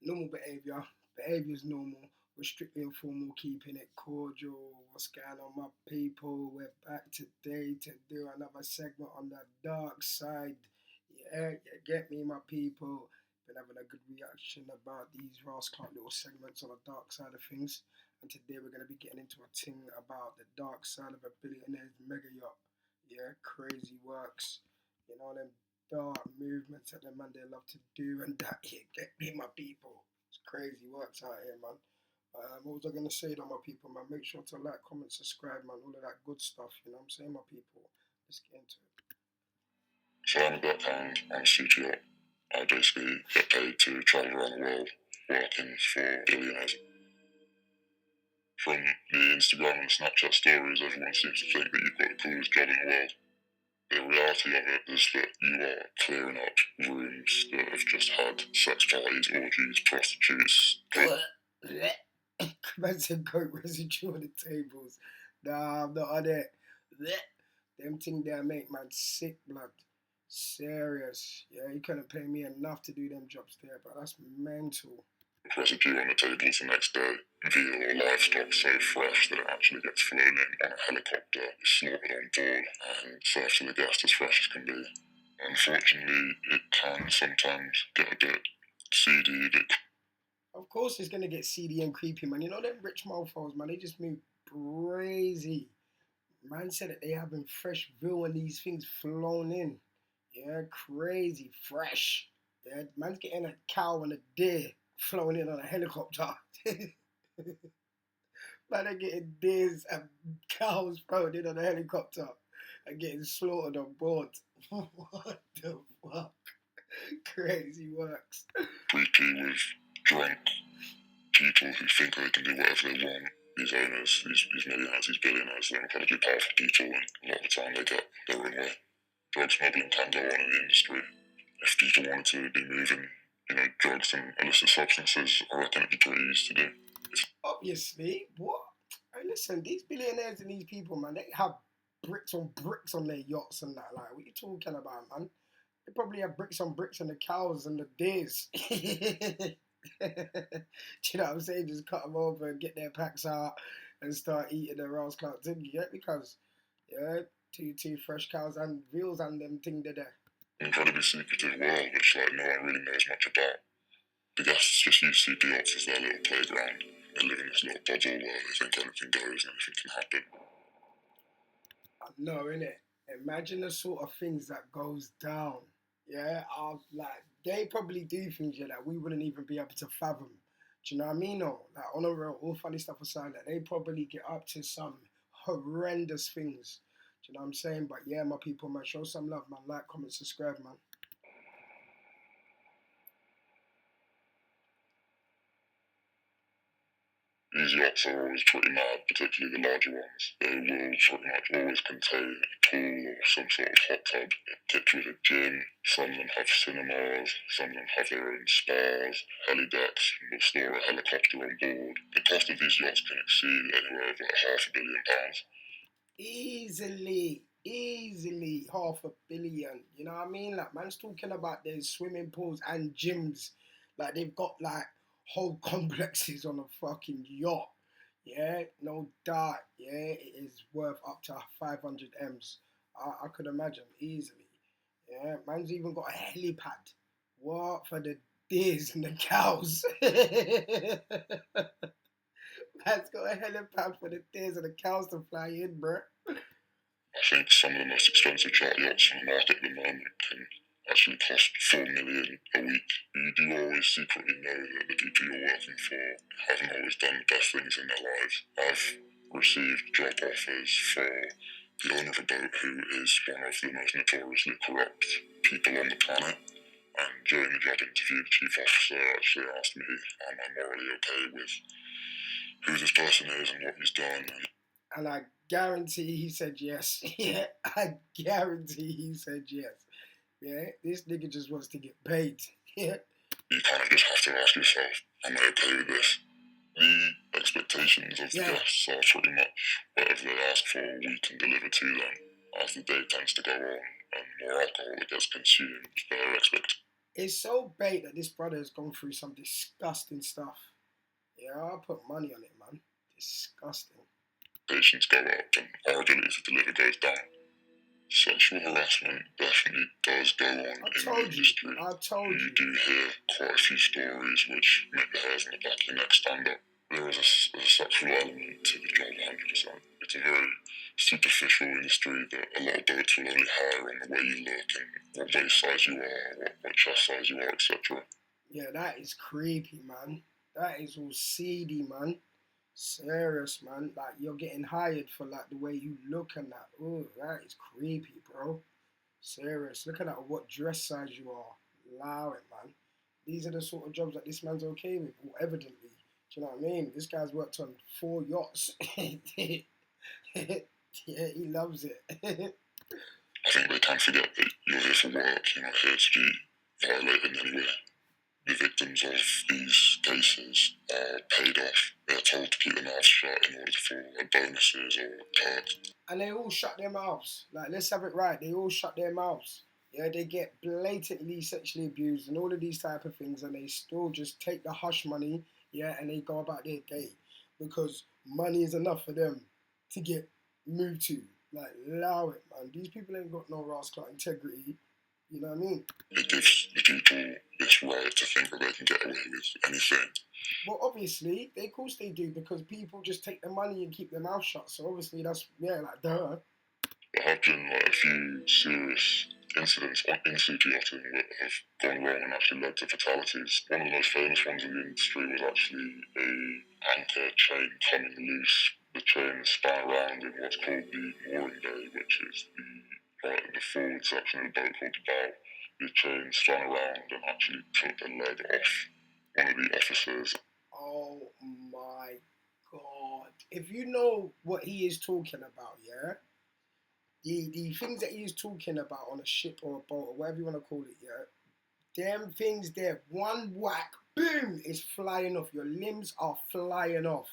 normal behaviour. Behaviour is normal. We're strictly informal, keeping it cordial. What's going on, my people? We're back today to do another segment on the dark side. Yeah, you get me, my people. Been having a good reaction about these rascal little segments on the dark side of things. And today we're going to be getting into a thing about the dark side of a billionaire's mega yacht. Yeah, crazy works. You know, them dark movements that the man they love to do and that here get me, my people. It's crazy works out here, man. What was I gonna say to my people, man? Make sure to like, comment, subscribe, man. All of that good stuff. You know what I'm saying, my people. Let's get into it. So I'm a backhand on a studio. I basically get paid to travel around the world working for billionaires. From the Instagram and Snapchat stories, everyone seems to think that you've got the coolest job in the world. The reality of it is that you are clearing up rooms that have just had sex parties, orgies, prostitutes. Man said goat residue on the tables. Nah, I'm not on it. Them thing there make man sick, blood. Serious. Yeah, you couldn't pay me enough to do them jobs there, but that's mental. Residue on the tables the next day. Veal or livestock so fresh that it actually gets flown in on a helicopter, slaughtered on board, and served to the guests as fresh as can be. Unfortunately, it can sometimes get a bit seedy, a bit. Of course it's gonna get seedy and creepy, man. You know them rich mofos, man, they just move crazy. Man said that they having fresh veal and these things flown in. Yeah, crazy, fresh. Yeah, man's getting a cow and a deer flown in on a helicopter. Man, are getting deers and cows flown in on a helicopter and getting slaughtered on board. What the fuck? Crazy works. Creepy with drunk people who think they can do whatever they want. These owners, these millionaires, these billionaires, they're incredibly powerful people, and a lot of the time they get their own way. Drug smuggling can go on in the industry. If people wanted to be moving, drugs and illicit substances, I reckon it'd be pretty easy to do. Obviously, what? Hey, listen, these billionaires and these people, man, they have bricks on their yachts and that. Like, what are you talking about, man? They probably have bricks on bricks on the cows and the deers. Do you know what I'm saying? Just cut them over and get their packs out and start eating the Rouse Clout thing, yeah? Because, yeah, two fresh cows and veals and them thing there. Incredibly secretive world, which like no one really knows much about. The guests just use CP yachts as their little playground. They live in this little bubble where they think anything goes and anything can happen. I know, innit? Imagine the sort of things that goes down. Yeah, like they probably do things yeah, that we wouldn't even be able to fathom. Do you know what I mean? Or like on a real, all funny stuff aside, that they probably get up to some horrendous things. Do you know what I'm saying? But yeah, my people, man, show some love, man. Like, comment, subscribe, man. These yachts are always pretty mad, particularly the larger ones. They will pretty much always contain a pool or some sort of hot tub, equipped with a gym. Some of them have cinemas, some of them have their own spas, helidecks, and will store a helicopter on board. The cost of these yachts can exceed anywhere over £500 million. Easily £500 million. You know what I mean? Like man's talking about their swimming pools and gyms. Like they've got like whole complexes on a fucking yacht. Yeah, no doubt. Yeah, it is worth up to 500 M's. I could imagine easily. Yeah, man's even got a helipad. What for the deers and the cows? Man's got a helipad for the deers and the cows to fly in, bruh. I think some of the most expensive charter yachts on the market at the moment can actually cost $4 million a week. You do always secretly know that the people you're working for haven't always done the best things in their lives. I've received job offers for the owner of a boat who is one of the most notoriously corrupt people on the planet. And during the job interview, the chief officer actually asked me, am I morally okay with who this person is and what he's done? And I guarantee he said yes. Yeah, I guarantee he said yes. Yeah, this nigga just wants to get paid. Yeah. You kind of just have to ask yourself, am I okay with this? The expectations of the guests are pretty much whatever they ask for, we can deliver to them. As the day tends to go on and more alcohol that gets consumed, their expectations It's so bait that this brother has gone through some disgusting stuff. Yeah, I'll put money on it, man. Disgusting. Patients go up and our ability to deliver goes down. Sexual harassment definitely does go on in the industry. I told you. You do hear quite a few stories which make the hairs on the back of your neck stand up. There is a sexual element to the job, 100%. It's a very superficial industry that a lot of boats will only hire on the way you look and what waist size you are, what chest size you are, etc. Yeah, that is creepy, man. That is all seedy, man. Serious, man. Like, you're getting hired for, like, the way you look and that. Oh, that is creepy, bro. Serious. Look at that, what dress size you are. Allow it, man. These are the sort of jobs that this man's okay with, well, evidently. Do you know what I mean? This guy's worked on 4 yachts. Yeah, he loves it. I think they can forget that you're here for work, you're not here to be violated anyway. The victims of these cases are paid off. They're told to keep their mouths shut in order for bonuses or perks. And they all shut their mouths. Like, let's have it right. They all shut their mouths. Yeah, they get blatantly sexually abused and all of these type of things, and they still just take the hush money, yeah, and they go about their day because money is enough for them to get moved to. Like, allow it, man. These people ain't got no rascal integrity. You know what I mean? It gives the people this right to think that they can get away with anything. Well, obviously, of course they do, because people just take the money and keep their mouth shut. So obviously that's, yeah, like, duh. There have been like a few serious incidents in CG yachting that have gone wrong and actually led to fatalities. One of the most famous ones in the industry was actually a anchor chain coming loose. The chain spun around in what's called the mooring bay, which is the forward section of the boat called the bow. The chain spun around and actually took a leg off one of the officers. Oh my God. If you know what he is talking about, yeah? The things that he is talking about on a ship or a boat or whatever you want to call it, yeah? Them things there, one whack, boom, is flying off. Your limbs are flying off.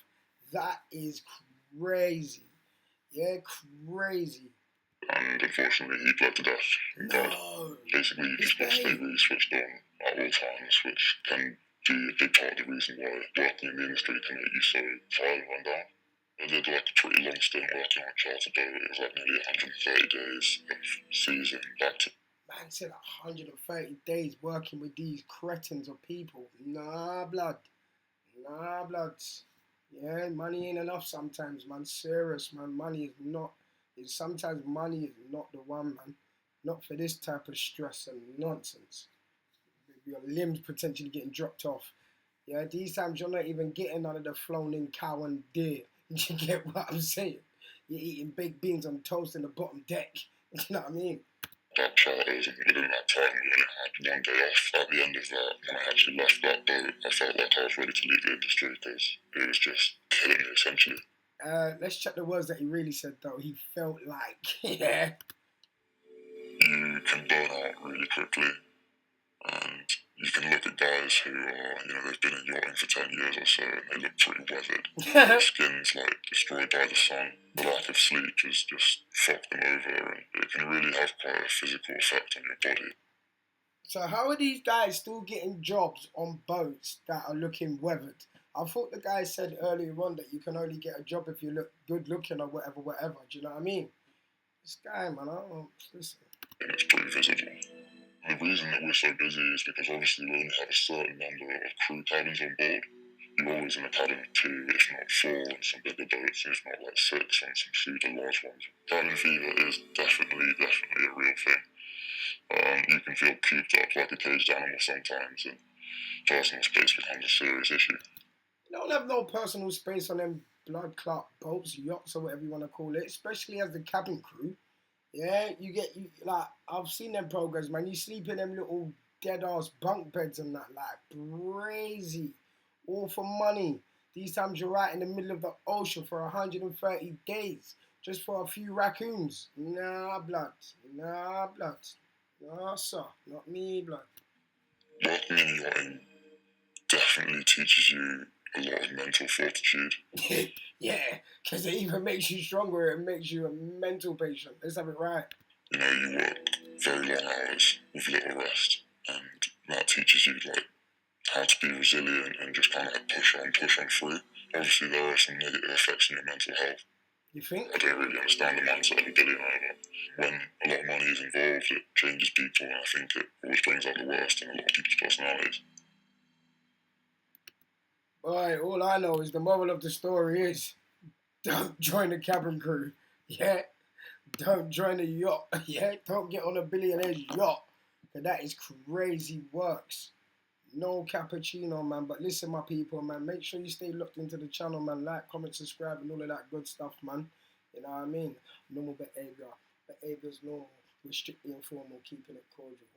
That is crazy. Yeah, crazy. And unfortunately, he bled to death. No. Basically, you just got to stay really switched on at all times, which can be a big part of the reason why working in the industry can make you so tired and run down. I did like a pretty long stint working on a charter boat. It was like nearly 130 days of season back to. Man said 130 days working with these cretins of people. Nah, blood. Nah, blood. Yeah, money ain't enough sometimes, man. Serious, man. Money is not. Sometimes money is not the one, man. Not for this type of stress and nonsense. Your limbs potentially getting dropped off. Yeah, these times you're not even getting none of the flown in cow and deer. You get what I'm saying? You're eating baked beans on toast in the bottom deck. You know what I mean? That charters, and within that time we only had 1 day off. At the end of that, when I actually left that boat, I felt like I was ready to leave the industry because it was just killing me essentially. Let's check the words that he really said though. He felt like, yeah. You can burn out really quickly, and you can look at guys who are, they've been in yachting for 10 years or so, and they look pretty weathered. Their skin's like destroyed by the sun. The lack of sleep has just fucked them over, and it can really have quite a physical effect on your body. So how are these guys still getting jobs on boats that are looking weathered? I thought the guy said earlier on that you can only get a job if you look good looking or whatever. Do you know what I mean? This guy, man, I don't know. Listen. It's pretty visible. The reason that we're so busy is because obviously we only have a certain number of crew cabins on board. You're always in a cabin of 2, if not 4 on some bigger boats, if not like 6 on some super large ones. Cabin fever is definitely a real thing. You can feel cooped up like a caged animal sometimes, and personal space becomes a serious issue. You don't have no personal space on them blood clot boats, yachts, or whatever you want to call it, especially as the cabin crew. Yeah, like, I've seen them programs, man. You sleep in them little dead ass bunk beds and that, like, crazy. All for money. These times you're right in the middle of the ocean for 130 days just for a few raccoons. Nah, blood. Nah, blood. Nah, sir. Not me, blood. Working in yachting definitely teaches you a lot of mental fortitude. Yeah, because it even makes you stronger. It makes you a mental patient. Let's have it right. You work very long hours with little rest, and that teaches you like how to be resilient and just kind of like push on through. Obviously, there are some negative effects on your mental health. You think? I don't really understand the mindset of a billionaire, but when a lot of money is involved, it changes people, and I think it always brings out the worst in a lot of people's personalities. Boy, all I know is the moral of the story is don't join the cabin crew. Yeah, don't join the yacht. Yeah, don't get on a billionaire's yacht. Cause that is crazy works. No cappuccino, man. But listen, my people, man. Make sure you stay looked into the channel, man. Like, comment, subscribe, and all of that good stuff, man. You know what I mean? Normal behavior. Behavior's normal. We're strictly informal, keeping it cordial.